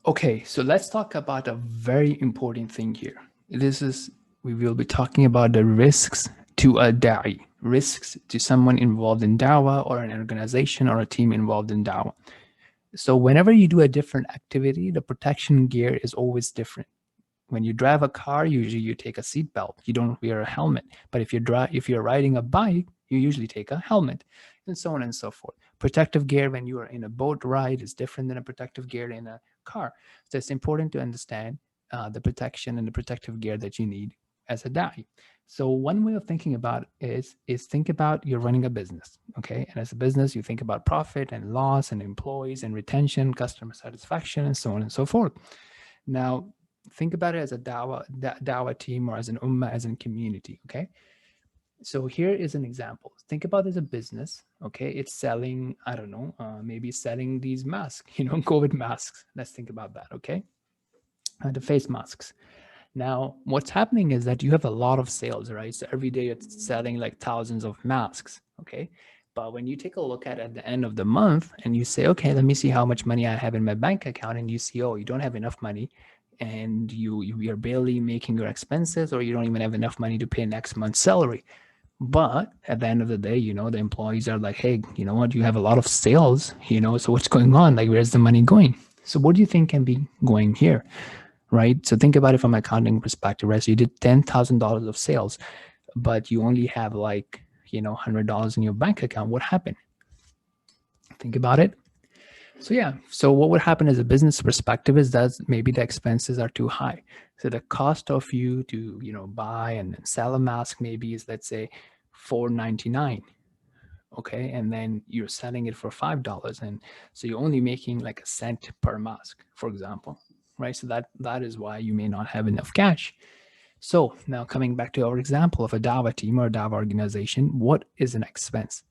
Okay, so let's talk about a very important thing here. We will be talking about the risks to a da'i, risks to someone involved in dawah or an organization or a team involved in dawah. So whenever you do a different activity, the protection gear is always different. When you drive a car, usually you take a seat belt. You don't wear a helmet. But if you're riding a bike, you usually take a helmet, and so on and so forth. Protective gear when you are in a boat ride is different than a protective gear in a car. So it's important to understand the protection and the protective gear that you need as a da'i. So one way of thinking about it is think about you're running a business, okay? And as a business, you think about profit and loss and employees and retention, customer satisfaction, and so on and so forth. Now, think about it as a dawah team or as an ummah, as a community, okay? So here is an example. Think about it as a business, okay? It's selling, I don't know, maybe selling these masks, COVID masks. Let's think about that, okay? The face masks. Now, what's happening is that you have a lot of sales, right? So every day it's selling like thousands of masks, okay? But when you take a look at the end of the month and you say, okay, let me see how much money I have in my bank account, and you see, oh, you don't have enough money, and you're barely making your expenses, or you don't even have enough money to pay next month's salary. But at the end of the day, the employees are like, hey, you know what? You have a lot of sales, so what's going on? Like, where's the money going? So what do you think can be going here? Right? So think about it from an accounting perspective, right? So you did $10,000 of sales, but you only have like, $100 in your bank account. What happened? Think about it. So yeah, so what would happen as a business perspective is that maybe the expenses are too high. So the cost of you to, buy and sell a mask maybe is, let's say, $4.99. Okay. And then you're selling it for $5. And so you're only making like a cent per mask, for example. Right. So that is why you may not have enough cash. So now coming back to our example of a dawah team or a dawah organization, what is an expense?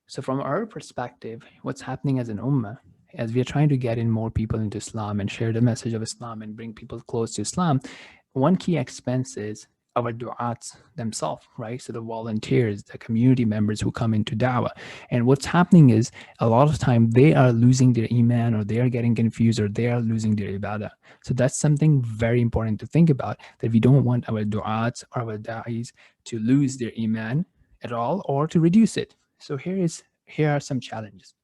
So from our perspective, what's happening as an ummah, as we are trying to get in more people into Islam and share the message of Islam and bring people close to Islam, one key expense is our du'ats themselves, right? So the volunteers, the community members who come into dawah. And what's happening is a lot of time they are losing their iman, or they are getting confused, or they are losing their ibadah. So that's something very important to think about, that we don't want our du'ats or our da'is to lose their iman at all, or to reduce it. So here are some challenges.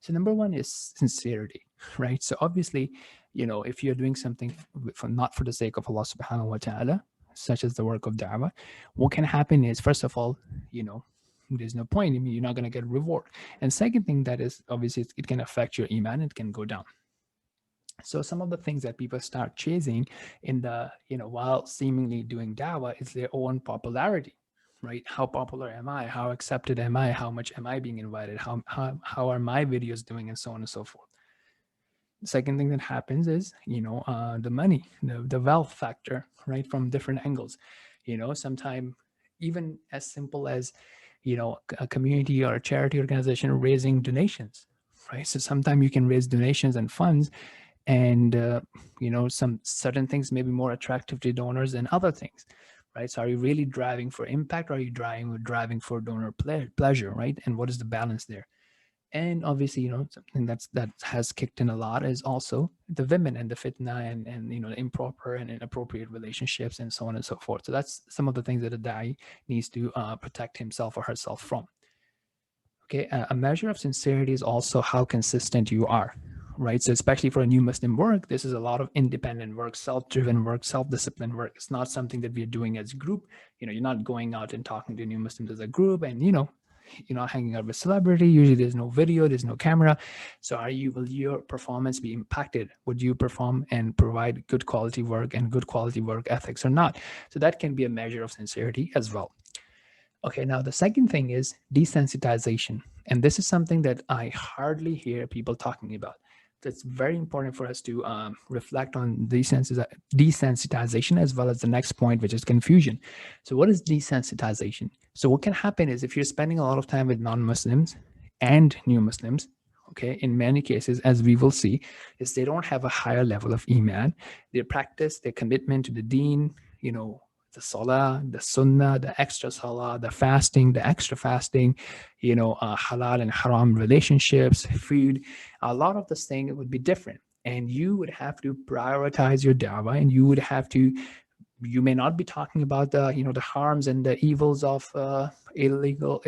So number one is sincerity, right? So obviously, if you're doing something not for the sake of Allah subhanahu wa ta'ala, such as the work of da'wah, what can happen is, first of all, there's no point. I mean, you're not going to get reward. And second thing, that is obviously it can affect your iman. It can go down. So some of the things that people start chasing in the, while seemingly doing da'wah, is their own popularity, right? How popular am I? How accepted am I? How much am I being invited? How are my videos doing? And so on and so forth. The second thing that happens is, the money, the wealth factor, right? From different angles, sometimes even as simple as, a community or a charity organization raising donations, right? So sometimes you can raise donations and funds, and some certain things may be more attractive to donors than other things, right? So are you really driving for impact, or are you driving for donor pleasure, right? And what is the balance there? And obviously, something that has kicked in a lot is also the women and the fitna, and improper and inappropriate relationships, and so on and so forth. So that's some of the things that a da'i needs to protect himself or herself from. Okay, a measure of sincerity is also how consistent you are, right? So especially for a new Muslim work, this is a lot of independent work, self-driven work, self-disciplined work. It's not something that we're doing as a group. You're not going out and talking to new Muslims as a group, and you're not hanging out with celebrity. Usually there's no video, there's no camera. So will your performance be impacted? Would you perform and provide good quality work and good quality work ethics or not? So that can be a measure of sincerity as well. Okay, now the second thing is desensitization. And this is something that I hardly hear people talking about. It's very important for us to reflect on desensitization, as well as the next point, which is confusion. So what is desensitization? So what can happen is, if you're spending a lot of time with non-Muslims and new Muslims, okay, in many cases, as we will see, is they don't have a higher level of iman. Their practice, their commitment to the deen, the salah, the sunnah, the extra salah, the fasting, the extra fasting, halal and haram relationships, food, a lot of this thing would be different. and you would have to prioritize your dawah, and you would have to, you may not be talking about the, the harms and the evils of illegal,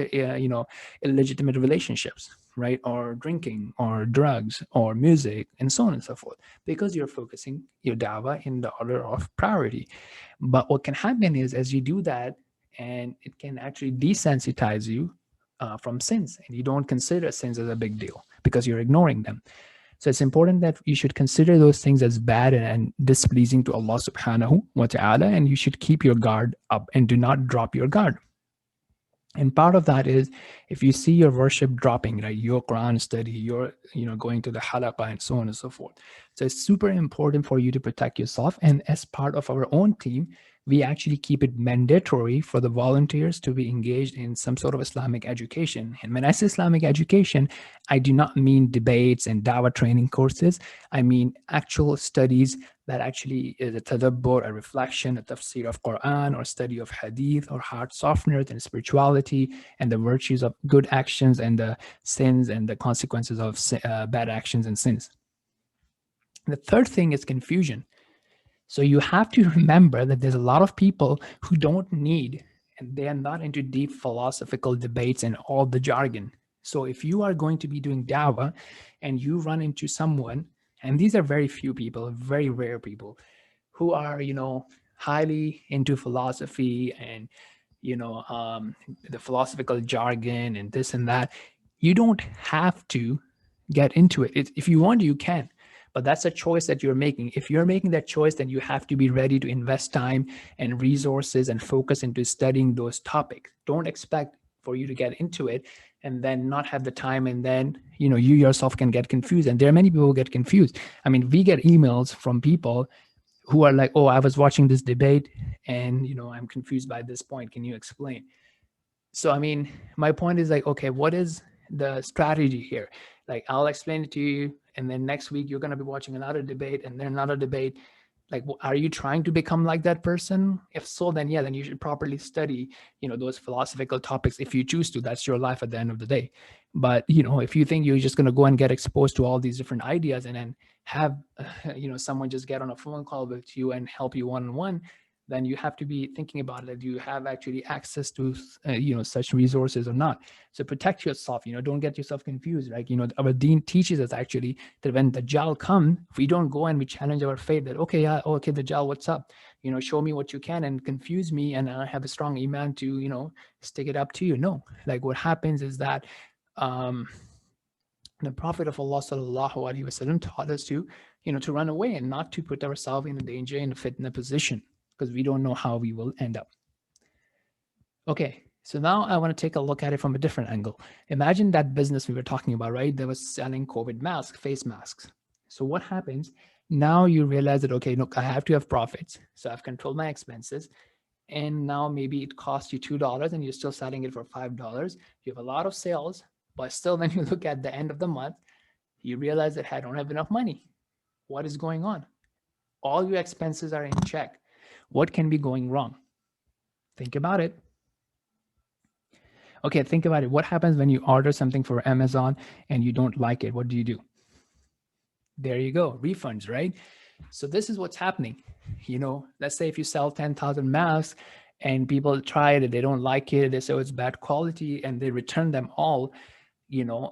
illegitimate relationships, right, or drinking or drugs or music and so on and so forth, because you're focusing your dawah in the order of priority. But what can happen is, as you do that, and it can actually desensitize you from sins, and you don't consider sins as a big deal because you're ignoring them. So it's important that you should consider those things as bad and displeasing to Allah subhanahu wa ta'ala, and you should keep your guard up and do not drop your guard. And part of that is, if you see your worship dropping, right, your Quran study, your, going to the halaqah and so on and so forth. So it's super important for you to protect yourself. And as part of our own team, we actually keep it mandatory for the volunteers to be engaged in some sort of Islamic education. And when I say Islamic education, I do not mean debates and dawah training courses. I mean actual studies that actually is a tadabbur, a reflection, a tafsir of Quran, or study of hadith, or heart softeners and spirituality, and the virtues of good actions and the sins and the consequences of bad actions and sins. The third thing is confusion. So you have to remember that there's a lot of people who don't need, and they are not into deep philosophical debates and all the jargon. So if you are going to be doing dawah and you run into someone, and these are very few people, very rare people, who are, highly into philosophy and, the philosophical jargon and this and that, you don't have to get into it. If you want, you can. But that's a choice that you're making. If you're making that choice, then you have to be ready to invest time and resources and focus into studying those topics. Don't expect for you to get into it and then not have the time, and then you yourself can get confused. And there are many people who get confused. I mean, we get emails from people who are like, oh, I was watching this debate and I'm confused by this point. Can you explain? So, I mean, my point is like, okay, what is the strategy here? Like, I'll explain it to you, and then next week you're going to be watching another debate and then another debate. Like, are you trying to become like that person? If so, then yeah, then you should properly study, those philosophical topics. If you choose to, that's your life at the end of the day. But, if you think you're just going to go and get exposed to all these different ideas and then have, someone just get on a phone call with you and help you one-on-one, then you have to be thinking about it. Do you have actually access to, such resources or not? So protect yourself, don't get yourself confused. Like, our deen teaches us actually that when Dajjal come, we don't go and we challenge our faith that, okay, yeah, okay, Dajjal, what's up? Show me what you can and confuse me. And I have a strong iman to, stick it up to you. No, like what happens is that, the Prophet of Allah sallallahu alaihi wasallam taught us to, to run away and not to put ourselves in a danger, in a fitna position, because we don't know how we will end up. Okay, so now I want to take a look at it from a different angle. Imagine that business we were talking about, right? That was selling COVID masks, face masks. So what happens? Now you realize that, okay, look, I have to have profits. So I've controlled my expenses. And now maybe it costs you $2 and you're still selling it for $5. You have a lot of sales, but still when you look at the end of the month, you realize that I don't have enough money. What is going on? All your expenses are in check. What can be going wrong? Think about it. Okay, think about it. What happens when you order something for Amazon and you don't like it? What do? There you go, refunds, right? So this is what's happening. Let's say if you sell 10,000 masks and people try it, they don't like it, they say it's bad quality, and they return them all,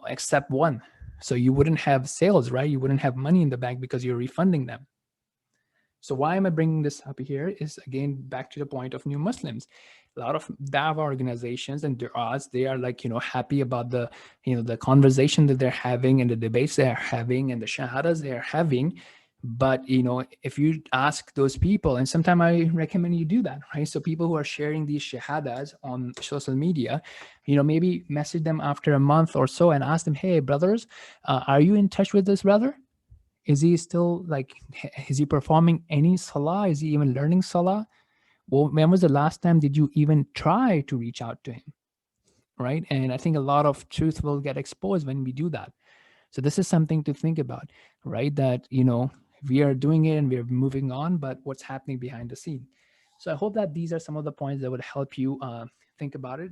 except one. So you wouldn't have sales, right? You wouldn't have money in the bank because you're refunding them. So why am I bringing this up here is, again, back to the point of new Muslims. A lot of Dawah organizations and du'as, they are like, happy about the, the conversation that they're having and the debates they're having and the shahadas they're having. But, if you ask those people, and sometimes I recommend you do that, right? So people who are sharing these shahadas on social media, maybe message them after a month or so and ask them, hey, brothers, are you in touch with this brother? Is he still is he performing any salah? Is he even learning salah? Well, when was the last time did you even try to reach out to him? Right. And I think a lot of truth will get exposed when we do that. So this is something to think about, right? That, we are doing it and we're moving on, but what's happening behind the scene? So I hope that these are some of the points that would help you think about it.